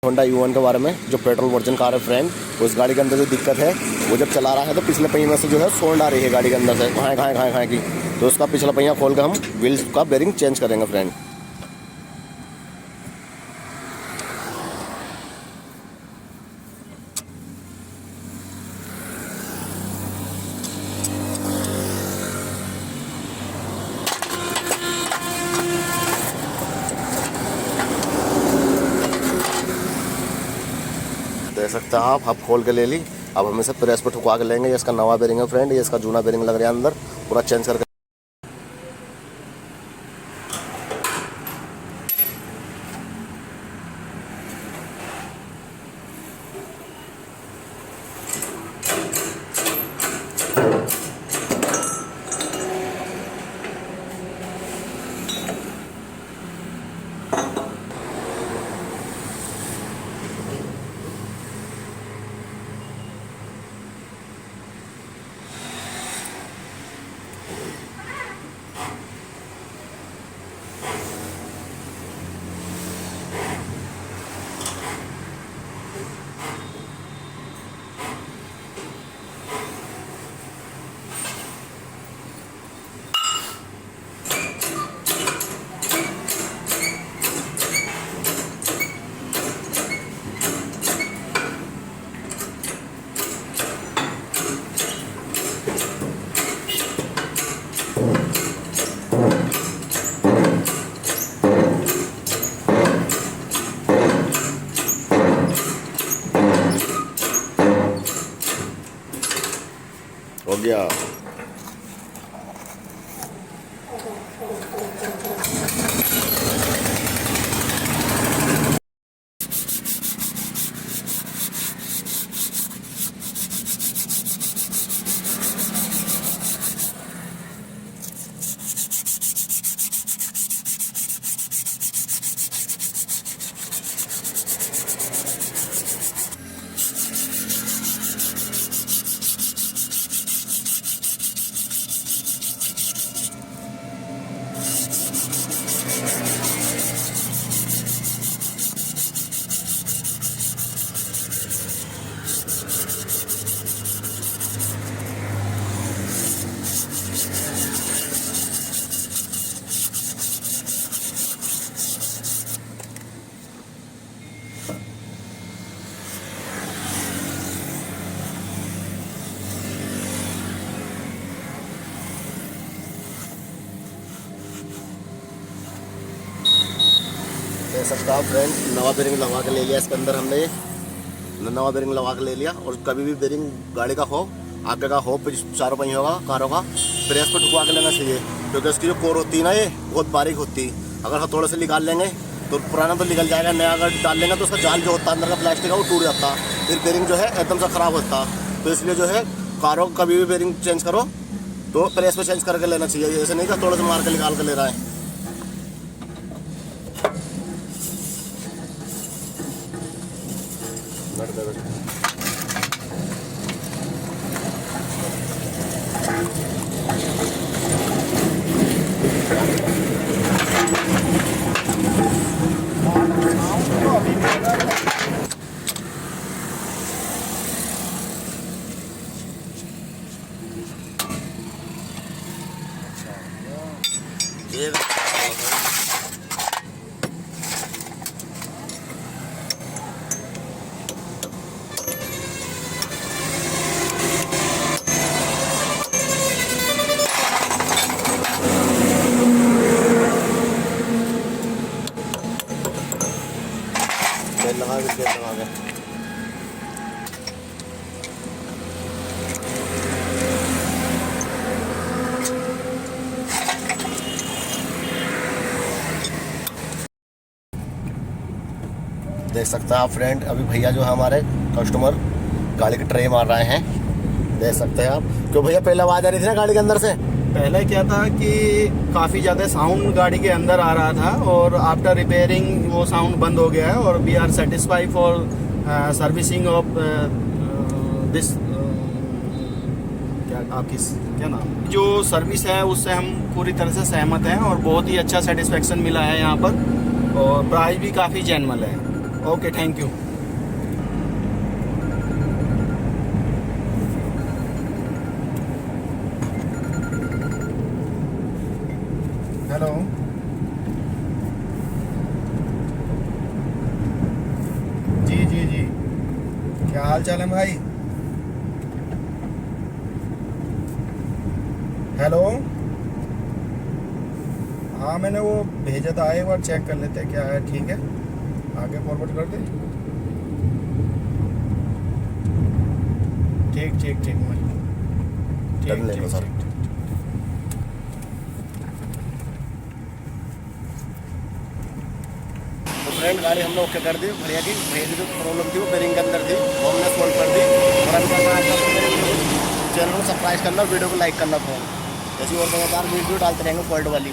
Honda U1 के बारे में, जो पेट्रोल वर्जन कार है फ्रेंड, उस गाड़ी के अंदर जो दिक्कत है वो जब चला रहा है तो पिछले पहिए में से जो है साउंड आ रही है गाड़ी के अंदर से घाए घाए घाए घाए की। तो उसका पिछला पहिया खोल कर हम व्हील्स का बेरिंग चेंज करेंगे फ्रेंड। देख सकते हैं आप खोल के ले ली। अब हम इसे प्रेस पर ठुकवा के लेंगे। ये इसका नवा बेरिंग है फ्रेंड, ये इसका जूना बेरिंग लग रहा है अंदर, पूरा चेंज करके। हो गया। देख सकते हो फ्रेंड, नवा बेरिंग लगवा के ले लिया इसके अंदर हमने। ये नवा बेरिंग लगा के ले लिया। और कभी भी बेरिंग गाड़ी का हो, आगे का हो, चारों पहियों का, कारों का, प्रेस पर ठुकवा के लेना चाहिए, क्योंकि इसकी जो कोर होती है ना, ये बहुत बारीक होती है। अगर हथौड़े से निकाल लेंगे तो पुराना तो निकल जाएगा, नया अगर डाल लेंगे तो उसका जाल जो होता है अंदर का प्लास्टिक का वो टूट जाता है, फिर बेरिंग जो है एकदम से ख़राब होता। तो इसलिए जो है कारों कभी भी बेरिंग चेंज करो तो प्रेस पर चेंज करके लेना चाहिए, ऐसे नहीं कि हथौड़े से मार के निकाल के ले रहा है। तेल लगा के देख सकते हैं आप फ्रेंड, अभी भैया जो है हमारे कस्टमर गाड़ी की ट्रे मार रहे हैं। देख सकते हैं आप। क्यों भैया, पहले आवाज़ आ रही थी ना गाड़ी के अंदर से? पहले क्या था कि काफ़ी ज़्यादा साउंड गाड़ी के अंदर आ रहा था और आफ्टर रिपेयरिंग वो साउंड बंद हो गया है। और we are satisfied for servicing of this क्या नाम, जो सर्विस है उससे हम पूरी तरह से सहमत हैं और बहुत ही अच्छा सेटिस्फेक्शन मिला है यहाँ पर। और प्राइस भी काफ़ी जेन्युइन है। Okay, thank you. हेलो, जी जी जी, क्या हाल चाल है भाई? हेलो, हाँ मैंने वो भेजा था, एक बार चेक कर लेते हैं क्या है। ठीक है, आगे फॉरवर्ड कर दे। ठीक ठीक ठीक मैं टर्न ले लो सर। तो फ्रेंड गाड़ी हम लोग क्या कर दी भैया की जो प्रॉब्लम थी वो बेरिंग के अंदर थी, वो हमने सॉल्व कर दी। और हम चैनल को सब्सक्राइब करना, वीडियो को लाइक करना फ्रेंड। ऐसी और मजेदार वीडियो डालते रहेंगे फॉल्ट वाली।